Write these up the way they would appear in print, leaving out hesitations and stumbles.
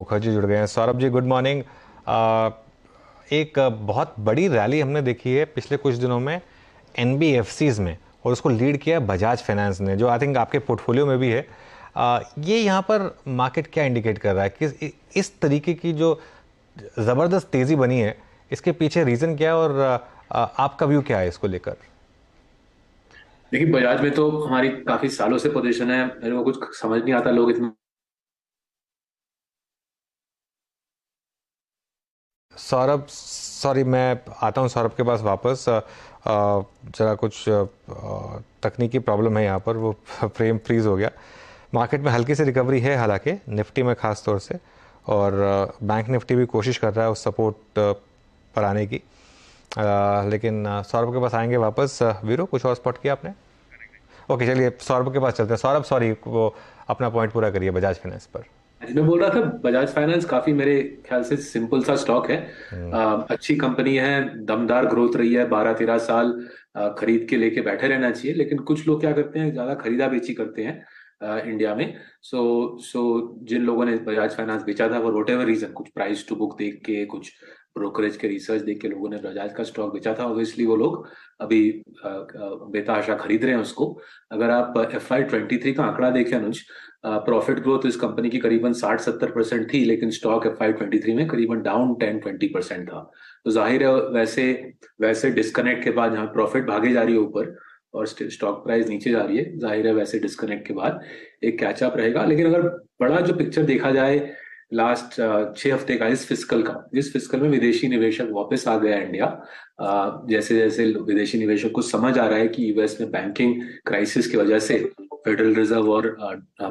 मुखर्जी जुड़ गए हैं। Saurabh ji, good morning. एक बहुत बड़ी रैली हमने देखी है पिछले कुछ दिनों में एनबीएफसीज में, और उसको लीड किया बजाज फाइनेंस ने, जो आई थिंक आपके पोर्टफोलियो में भी है। ये यहाँ पर मार्केट क्या इंडिकेट कर रहा है कि इस तरीके की जो ज़बरदस्त तेज़ी बनी है, इसके पीछे रीज़न क्या है, और आपका व्यू क्या है इसको लेकर? देखिए, बजाज में तो हमारी काफी सालों से पोजीशन है। मेरे को कुछ समझ नहीं आता, लोग इतना। सौरभ, सॉरी, मैं आता हूँ सौरभ के पास वापस। जरा कुछ तकनीकी प्रॉब्लम है यहाँ पर, वो फ्रेम फ्रीज हो गया। मार्केट में हल्की सी रिकवरी है हालांकि, निफ्टी में ख़ास तौर से, और बैंक निफ्टी भी कोशिश कर रहा है उस सपोर्ट पर आने की। लेकिन सौरभ के पास आएंगे वापस। वीरो, कुछ और स्पॉट किया आपने? ओके, चलिए सौरभ के पास चलते हैं। सौरभ, सॉरी, वो अपना पॉइंट पूरा करिए बजाज फाइनेंस पर। मैं बोल रहा था, बजाज फाइनेंस काफी मेरे ख्याल से सिंपल सा स्टॉक है। अच्छी कंपनी है, दमदार ग्रोथ रही है 12-13 साल। खरीद के लेके बैठे रहना चाहिए, लेकिन कुछ लोग क्या करते हैं, ज्यादा खरीदा बेची करते हैं इंडिया में। सो जिन लोगों ने बजाज फाइनेंस बेचा था, वो वोट एवर रीजन, कुछ प्राइस टू बुक देख के, कुछ ब्रोकरेज के रिसर्च देख के लोगों ने बजाज का स्टॉक बेचा था। ऑब्वियसली वो लोग अभी बेतहाशा खरीद रहे हैं उसको। अगर आप FY23 का आंकड़ा देखें अनुज, प्रॉफिट ग्रोथ इस कंपनी की करीबन 60-70% थी, लेकिन स्टॉक FY23 में करीबन डाउन 10-20% था। तो जाहिर है, वैसे वैसे डिस्कनेक्ट के बाद जहाँ प्रॉफिट भागे जा रही है ऊपर और स्टॉक प्राइस नीचे जा रही है, जाहिर है वैसे डिस्कनेक्ट के बाद एक कैचअप रहेगा। लेकिन अगर बड़ा जो पिक्चर देखा जाए लास्ट 6 हफ्ते का, इस फिस्कल में विदेशी निवेशक वापस आ गया इंडिया। जैसे जैसे विदेशी निवेशक को समझ आ रहा है कि यूएस में बैंकिंग क्राइसिस की वजह से फेडरल रिजर्व और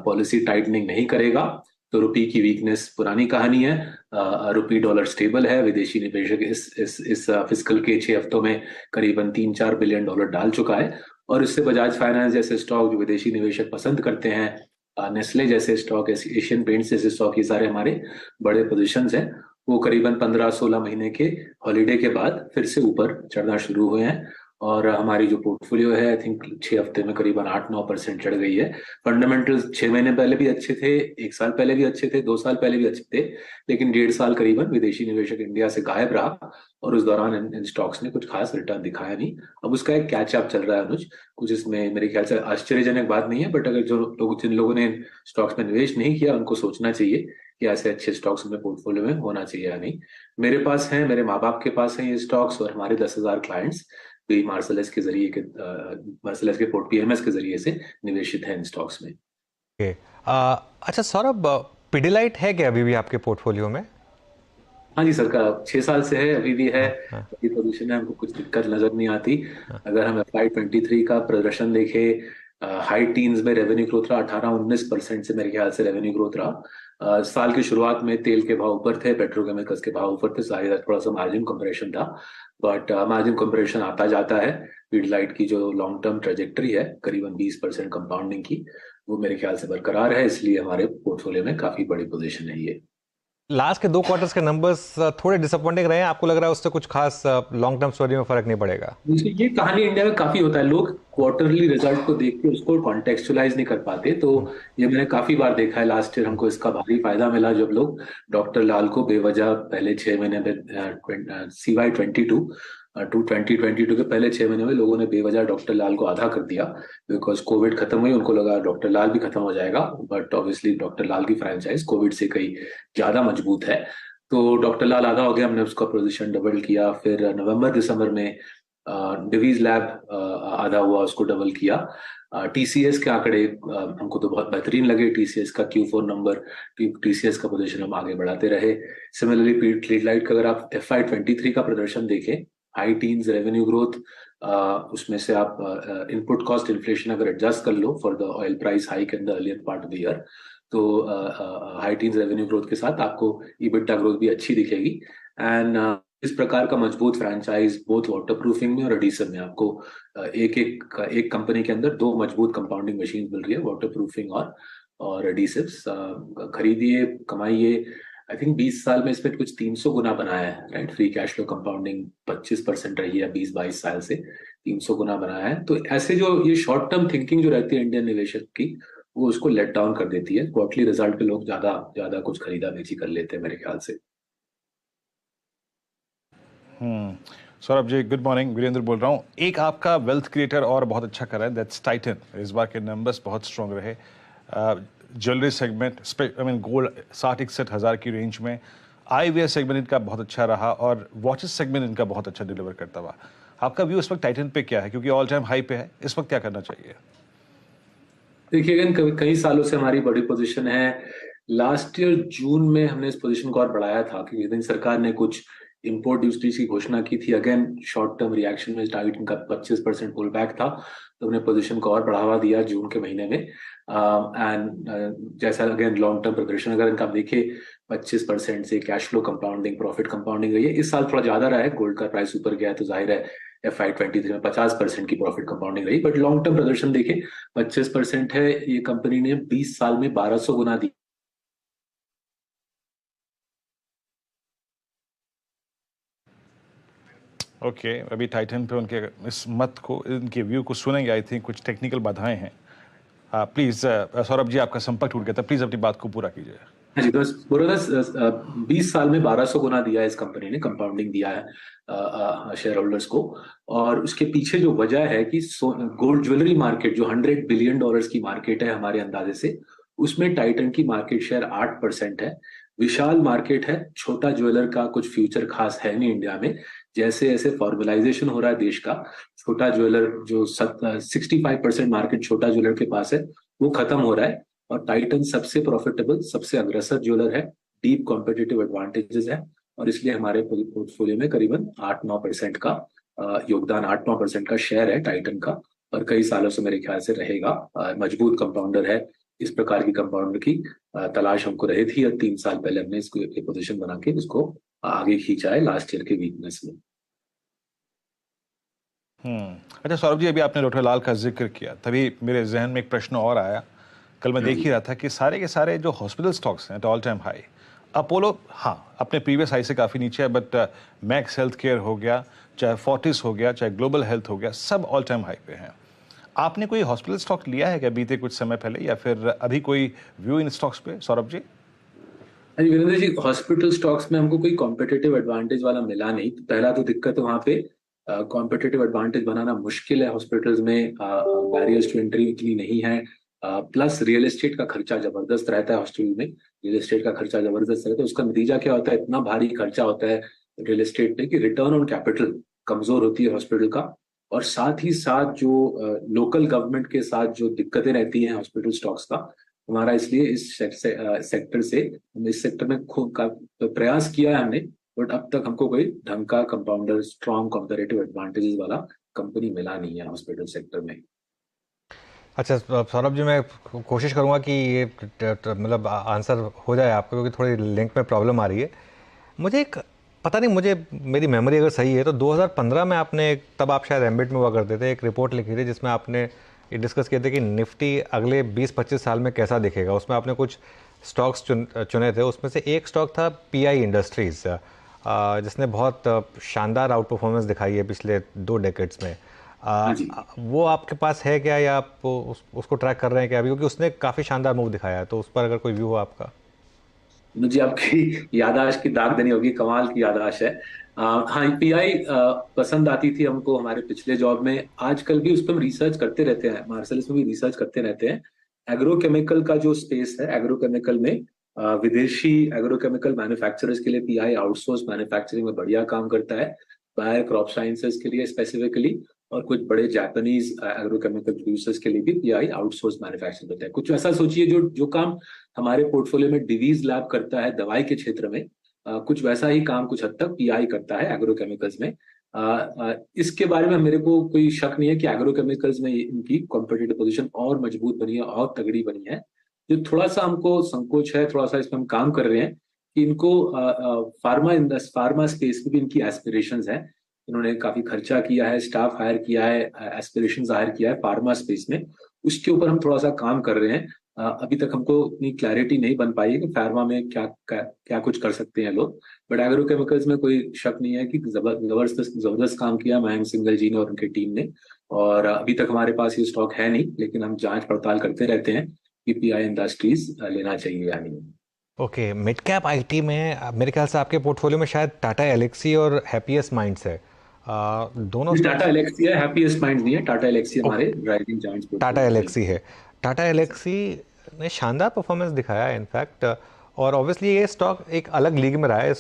पॉलिसी टाइटनिंग नहीं करेगा, तो रुपी की वीकनेस पुरानी कहानी है। रुपी डॉलर स्टेबल है। विदेशी निवेशक इस फिस्कल के 6 हफ्तों में करीबन 3-4 बिलियन डॉलर डाल चुका है। और इससे बजाज फाइनेंस जैसे स्टॉक जो विदेशी निवेशक पसंद करते हैं, नेस्ले जैसे स्टॉक, एशियन पेंट्स जैसे स्टॉक, ये सारे हमारे बड़े पोजीशंस हैं। वो करीबन 15-16 महीने के हॉलीडे के बाद फिर से ऊपर चढ़ना शुरू हुए हैं। और हमारी जो पोर्टफोलियो है, आई थिंक 6 हफ्ते में करीबन 8-9% चढ़ गई है। फंडामेंटल्स 6 महीने पहले भी अच्छे थे, 1 साल पहले भी अच्छे थे, 2 साल पहले भी अच्छे थे, लेकिन 1.5 साल करीबन विदेशी निवेशक इंडिया से गायब रहा, और उस दौरान इन स्टॉक्स ने कुछ खास रिटर्न दिखाया नहीं। अब उसका एक कैचअप चल रहा है अनुज। कुछ इसमें मेरे ख्याल से आश्चर्यजनक बात नहीं है, बट अगर जिन लोगों ने स्टॉक्स में निवेश नहीं किया, उनको सोचना चाहिए कि ऐसे अच्छे स्टॉक्स हमें पोर्टफोलियो में होना चाहिए या नहीं। मेरे पास है, मेरे माँ बाप के पास है ये स्टॉक्स, और हमारे 10,000 क्लाइंट्स भी मार्सलेस के जरिए के मार्सलेस के पोर्ट PMS के जरिए से निवेशित हैं इन स्टॉक्स में। ओके। अच्छा सौरभ, पिडिलाइट है क्या अभी भी आपके पोर्टफोलियो में? हाँ जी, सरकार 6 साल से है, अभी भी है। हाँ, हाँ, अभी पोजीशन है, हमको कुछ दिक्कत नजर नहीं आती। हाँ। अगर हम FY23 का प्रदर्शन देखें, हाई टीन्स में रेवेन्यू ग्रोथ रहा, 18-19% से मेरे ख्याल से रेवेन्यू ग्रोथ रहा। साल की शुरुआत में तेल के भाव ऊपर थे, पेट्रोकेमिकल्स के भाव ऊपर थे, जाहिर है थोड़ा सा मार्जिन कंप्रेशन था। बट मार्जिन कंप्रेशन आता जाता है। पीडलाइट की जो लॉन्ग टर्म ट्रेजेक्टरी है, करीबन 20% कंपाउंडिंग की, वो मेरे ख्याल से बरकरार है, इसलिए हमारे पोर्टफोलियो में काफी बड़ी पोजीशन है ये। लास्ट के 2 क्वार्टर्स के नंबर्स थोड़े डिसअपॉइंटिंग रहे हैं। आपको लग रहा है उससे कुछ खास लॉन्ग टर्म स्टोरी में फर्क नहीं पड़ेगा? मुझे ये कहानी इंडिया में काफी होता है, लोग क्वार्टरली रिजल्ट को देख के उसको कॉन्टेक्चुअलाइज नहीं कर पाते। तो ये मैंने काफी बार देखा है। लास्ट ईयर हमको इसका भारी फायदा मिला, जब लोग डॉक्टर लाल को बेवजह पहले 6 महीने में, CY22 के पहले 6 महीने में लोगों ने बेवजह डॉक्टर लाल को आधा कर दिया। बिकॉज कोविड खत्म हुई, उनको लगा डॉक्टर लाल भी खत्म हो जाएगा, बट ऑब्वियसली डॉक्टर लाल की फ्रेंचाइज कोविड से कहीं ज्यादा मजबूत है। तो डॉक्टर लाल आधा हो गया, हमने उसका पोजीशन डबल किया। फिर नवंबर दिसंबर में डिवीज लैब आधा हुआ, उसको डबल किया। TCS के आंकड़े हमको तो बहुत बेहतरीन लगे। TCS का Q4 नंबर, TCS का पोजीशन हम आगे बढ़ाते रहे। सिमिलरली पीडलाइट का अगर आप FY23 का प्रदर्शन देखें, हाई टीन्स रेवेन्यू ग्रोथ, उसमें से आप इनपुट कॉस्ट इन्फ्लेशन अगर एडजस्ट कर लो for the oil price hike in the earlier part of the year, तो हाई टीन्स रेवेन्यू ग्रोथ के साथ आपको EBITDA ग्रोथ भी अच्छी दिखेगी। एंड इस प्रकार का मजबूत फ्रैंचाइज बोथ वाटर प्रूफिंग में और एडिसिव में आपको एक कंपनी के अंदर दो मजबूत कंपाउंडिंग मशीन मिल रही है, वाटर प्रूफिंग और एडिसिव्स। खरीदिए, कमाइए। आई थिंक 20 साल में इसमें कुछ 300 गुना बनाया है, right. Free cash flow compounding 25% रही है 20-22 साल से, 300 गुना बनाया है। तो ऐसे जो ये शॉर्ट टर्म थिंकिंग जो रहती है इंडियन निवेशक की, वो उसको लेट डाउन कर देती है। क्वार्टरली रिजल्ट पे लोग ज्यादा ज्यादा कुछ खरीदा बेची कर लेते हैं मेरे ख्याल से। सौरभ जी गुड मॉर्निंग, वीरेंद्र बोल रहा हूँ। एक आपका वेल्थ क्रिएटर और बहुत अच्छा कर रहा है, दैट्स टाइटन। इस बार के नंबर्स बहुत स्ट्रॉन्ग रहे। Jewellery segment, I mean gold 60-61 हज़ार की रेंज में। आईवेयर सेगमेंट इनका बहुत अच्छा रहा और वॉचेस सेगमेंट इनका बहुत अच्छा डिलीवर करता हुआ। आपका व्यू इस वक्त टाइटन पे क्या है, क्योंकि ऑल टाइम हाई पे है, इस वक्त क्या करना चाहिए? देखिए अगेन कई सालों से हमारी बड़ी पोजीशन है। लास्ट ईयर जून में हमने इस पोजीशन को और बढ़ाया था क्योंकि दिन सरकार ने कुछ इंपोर्ट ड्यूटीज की घोषणा की थी। अगेन शॉर्ट टर्म रिएक्शन में टाइटन का 25% पुल बैक था, तो हमने पोजीशन को और बढ़ावा दिया जून के महीने में। एंड जैसा अगेन लॉन्ग टर्म प्रदर्शन अगर इनका देखे 25% से cash flow compounding, profit compounding रही है। इस साल थोड़ा ज्यादा रहा है, गोल्ड का प्राइस ऊपर गया है तो जाहिर है FY23 में 50% की प्रॉफिट कंपाउंडिंग रही। बट लॉन्ग टर्म प्रदर्शन देखें 25% है, ये कंपनी ने 20 साल में 1200 गुना दी। ओके अभी टाइटन पे उनके इस मत को, इनके व्यू को सुनेंगे। आई थिंक कुछ टेक्निकल बाधाएं हैं। प्लीज सौरभ जी आपका संपर्क टूट गया था, प्लीज अपनी बात को पूरा कीजिए। हाँ जी, बस बोलो ना 20 साल में 1200 गुना दिया है इस कंपनी ने, कंपाउंडिंग दिया है शेयर होल्डर्स को। और उसके पीछे जो वजह है कि गोल्ड ज्वेलरी मार्केट जो $100 बिलियन की मार्केट है हमारे अंदाजे से, उसमें टाइटन की मार्केट शेयर 8% है। विशाल मार्केट है, छोटा ज्वेलर का कुछ फ्यूचर खास है नहीं इंडिया में। जैसे जैसे फॉर्मलाइजेशन हो रहा है देश का, छोटा ज्वेलर जो 65% मार्केट छोटा ज्वेलर के पास है वो खत्म हो रहा है। और टाइटन सबसे प्रॉफिटेबल, सबसे अग्रसर ज्वेलर है, डीप कॉम्पिटिटिव एडवांटेजेस है। और इसलिए हमारे पोर्टफोलियो में करीबन 8-9% का योगदान, 8-9% का शेयर है टाइटन का। और कई सालों से मेरे ख्याल से रहेगा। मजबूत कंपाउंडर है, इस प्रकार की कंपाउंडर की तलाश हमको रही थी और 3 साल पहले हमने इसको एक पोजीशन बना के इसको आगे खींचा है लास्ट ईयर के वीकनेस में। अच्छा सौरभ जी, अभी आपने लोटरलाल का जिक्र किया, तभी मेरे जहन में एक प्रश्न और आया। कल मैं देख ही रहा था कि सारे के सारे जो हॉस्पिटल स्टॉक्स हैं ऑल टाइम हाई। अपोलो हाँ अपने प्रीवियस हाई से काफ़ी नीचे है, बट मैक्स हेल्थ केयर हो गया, चाहे फोर्टिस हो गया, चाहे ग्लोबल हेल्थ हो गया, सब ऑल टाइम हाई पे हैं। आपने कोई हॉस्पिटल स्टॉक लिया है क्या बीते कुछ समय पहले, या फिर अभी कोई व्यू इन स्टॉक्स पे सौरभ जी? हाँ जी वीरेंद्र जी, हॉस्पिटल स्टॉक्स में हमको कोई कॉम्पिटिटिव एडवांटेज वाला मिला नहीं। तो पहला तो दिक्कत है वहाँ पे, कॉम्पिटिटिव एडवांटेज बनाना मुश्किल है हॉस्पिटल्स में, बैरियर्स टू एंट्री इतनी नहीं है। प्लस रियल एस्टेट का खर्चा जबरदस्त रहता है हॉस्पिटल में, रियल एस्टेट का खर्चा जबरदस्त रहता है। उसका नतीजा क्या होता है, इतना भारी खर्चा होता है रियल एस्टेट में कि रिटर्न ऑन कैपिटल कमजोर होती है हॉस्पिटल का। और साथ ही साथ जो लोकल गवर्नमेंट के साथ जो दिक्कतें रहती हैं हॉस्पिटल स्टॉक्स का, हमारा इसलिए इस सेक्टर से, इस सेक्टर में खूब का प्रयास किया है हमने। बट अब तक हमको कोई ढंग का कंपाउंडर, स्ट्रॉन्ग कॉम्पेरेटिव एडवांटेजेस वाला कंपनी मिला नहीं है हॉस्पिटल सेक्टर में। अच्छा सौरभ जी, मैं कोशिश करूंगा कि ये मतलब आंसर हो जाए आपका, क्योंकि थोड़ी लिंक में प्रॉब्लम आ रही है मुझे। एक पता नहीं, मुझे मेरी मेमोरी अगर सही है तो 2015 में आपने, तब आप शायद एम्बिट में हुआ करते थे, एक रिपोर्ट लिखी थी जिसमें आपने ये डिस्कस किए थे कि निफ्टी अगले 20-25 साल में कैसा दिखेगा। उसमें आपने कुछ स्टॉक्स चुने थे, उसमें से एक स्टॉक था पीआई इंडस्ट्रीज़, जिसने बहुत शानदार आउट परफॉर्मेंस दिखाई है पिछले 2 डेकेड्स में। हाँ जी। वो आपके पास है क्या, या आप उसको ट्रैक कर रहे हैं क्या अभी, क्योंकि उसने काफ़ी शानदार मूव दिखाया है, तो उस पर अगर कोई व्यू हो आपका। मुझे आपकी याददाश्त की दाग देनी होगी, कमाल की याददाश्त है। हाँ, पीआई पसंद आती थी हमको हमारे पिछले जॉब में। आजकल भी उस पर हम रिसर्च करते रहते हैं, मार्सेलिस में भी रिसर्च करते रहते हैं। एग्रोकेमिकल का जो स्पेस है, एग्रोकेमिकल में विदेशी एग्रोकेमिकल मैन्युफैक्चरर्स के लिए पीआई आउटसोर्स मैन्युफैक्चरिंग में बढ़िया काम करता है, बायर क्रॉप साइंसेस के लिए स्पेसिफिकली। और कुछ बड़े जापानीज एग्रोकेमिकल प्रोड्यूसर्स के लिए भी पीआई आउटसोर्स मैन्युफैक्चरिंग करता है। कुछ ऐसा सोचिए जो जो काम हमारे पोर्टफोलियो में डिवीज लैब करता है दवाई के क्षेत्र में, कुछ वैसा ही काम कुछ हद तक पीआई करता है एग्रोकेमिकल्स में। इसके बारे में मेरे को कोई शक नहीं है कि एग्रोकेमिकल्स में इनकी कॉम्पिटिटिव पोजीशन और मजबूत बनी है और तगड़ी बनी है। जो थोड़ा सा हमको संकोच है, थोड़ा सा इसमें हम काम कर रहे हैं कि इनको फार्मा स्पेस में भी इनकी एस्पिरेशंस है। इन्होंने काफी खर्चा किया है, स्टाफ हायर किया है, एस्पिरेशंस हायर किया है फार्मा स्पेस में। उसके ऊपर हम थोड़ा सा काम कर रहे हैं। अभी तक हमको इतनी क्लैरिटी नहीं बन पाई है कि फार्मा में क्या कुछ कर सकते हैं लोग। बट एग्रोकेमिकल्स में कोई शक नहीं है कि जबरदस्त काम किया मयंक सिंघल जी ने और उनकी टीम ने। और अभी तक हमारे पास ये स्टॉक है नहीं, लेकिन हम जांच पड़ताल करते रहते हैं। पीपीआई इंडस्ट्रीज लेना चाहिए या नहीं। ओके, मिड कैप आईटी में मेरे ख्याल से आपके पोर्टफोलियो में शायद टाटा एलेक्सी और हैप्पीएस्ट माइंड्स है। दोनों टाटा स्टॉक्स। एलेक्सी है, हैप्पीएस्ट माइंड्स नहीं है। टाटा एलेक्सी हमारे ड्राइविंग जायंट्स टाटा पोर्टफोलियो में। एलेक्सी है। टाटा एलेक्सी ने शानदार परफॉर्मेंस दिखाया है इनफैक्ट, और ऑब्वियसली ये स्टॉक एक अलग लीग में रहा है।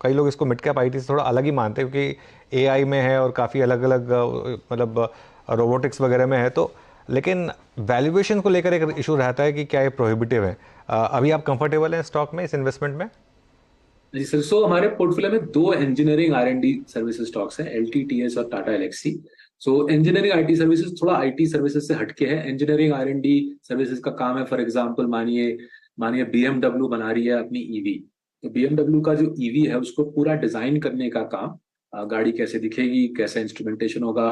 कई लोग इसको मिड कैप आईटी से थोड़ा अलग ही मानते हैं क्योंकि एआई में है और काफ़ी अलग अलग मतलब रोबोटिक्स वगैरह में है, तो लेकिन वैल्यूएशन को लेकर एक इशू रहता है कि क्या ये प्रोहिबिटिव है। अभी आप कंफर्टेबल हैं स्टॉक में, इस इन्वेस्टमेंट में? जी सर, सो हमारे पोर्टफोलियो में दो engineering R and D services stocks हैं, एलटीटीएस और Tata Elxsi. So engineering IT services थोड़ा आईटी सर्विसेज से हटके है। Engineering R and D services का काम है, फॉर एग्जांपल मानिए मानिए बीएमडब्ल्यू बना रही है अपनी ईवी, तो बीएमडब्ल्यू का जो ईवी है उसको पूरा डिजाइन करने का काम, गाड़ी कैसे दिखेगी, कैसा इंस्ट्रूमेंटेशन होगा,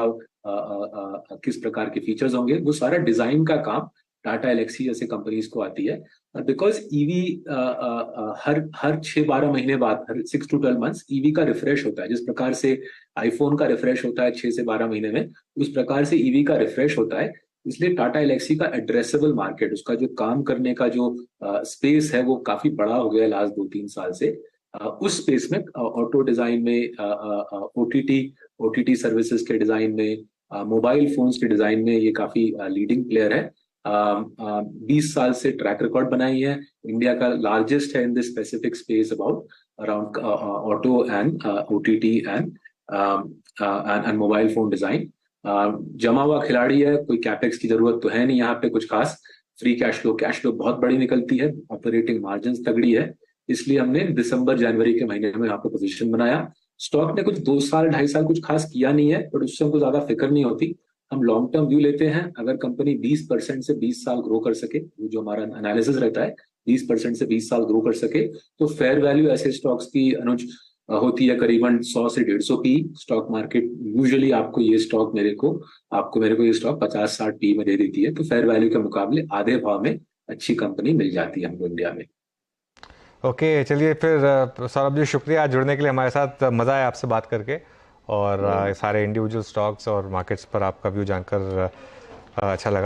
किस प्रकार के फीचर्स होंगे, वो सारा डिजाइन का काम टाटा एलेक्सी जैसे कंपनीज को आती है। बिकॉज ईवी हर 6-12 महीने बाद, हर 6 to 12 months ईवी का रिफ्रेश होता है। जिस प्रकार से आईफोन का रिफ्रेश होता है 6 से 12 महीने में, उस प्रकार से ईवी का रिफ्रेश होता है। इसलिए टाटा एलेक्सी का एड्रेसेबल मार्केट, उसका जो काम करने का जो स्पेस है वो काफी बड़ा हो गया है लास्ट 2-3 साल से। उस स्पेस में ऑटो डिजाइन में, ओटीटी सर्विसेज के डिजाइन में, मोबाइल फोन्स के डिजाइन में ये काफी लीडिंग प्लेयर है। 20 साल से ट्रैक रिकॉर्ड बनाई है, इंडिया का लार्जेस्ट है in this specific space about around auto and OTT and mobile phone design. जमा हुआ खिलाड़ी है, कोई कैपेक्स की जरूरत तो है नहीं यहाँ पे कुछ खास। फ्री कैश फ्लो बहुत बड़ी निकलती है, ऑपरेटिंग मार्जिन तगड़ी है, इसलिए हमने दिसंबर जनवरी के महीने में यहाँ पे पोजीशन बनाया। स्टॉक ने कुछ 2 साल 2.5 साल कुछ खास किया नहीं है, बट उससे हमको ज्यादा फिक्र नहीं होती। हम लॉन्ग टर्म व्यू लेते हैं। अगर कंपनी 20% से 20 साल ग्रो कर सके, जो हमारा एनालिसिस रहता है 20% से 20 साल ग्रो कर सके, तो फेयर वैल्यू ऐसे स्टॉक्स की अनुज होती है करीबन 100 से 150 पी। स्टॉक मार्केट यूजुअली आपको ये स्टॉक 50-60 पी में दे देती है, तो फेयर वैल्यू के मुकाबले आधे भाव में अच्छी कंपनी मिल जाती है हमको इंडिया में। ओके, चलिए फिर सौरभ जी, शुक्रिया जुड़ने के लिए हमारे साथ। मज़ा आया आपसे बात करके, और सारे इंडिविजुअल स्टॉक्स और मार्केट्स पर आपका व्यू जानकर अच्छा लगा।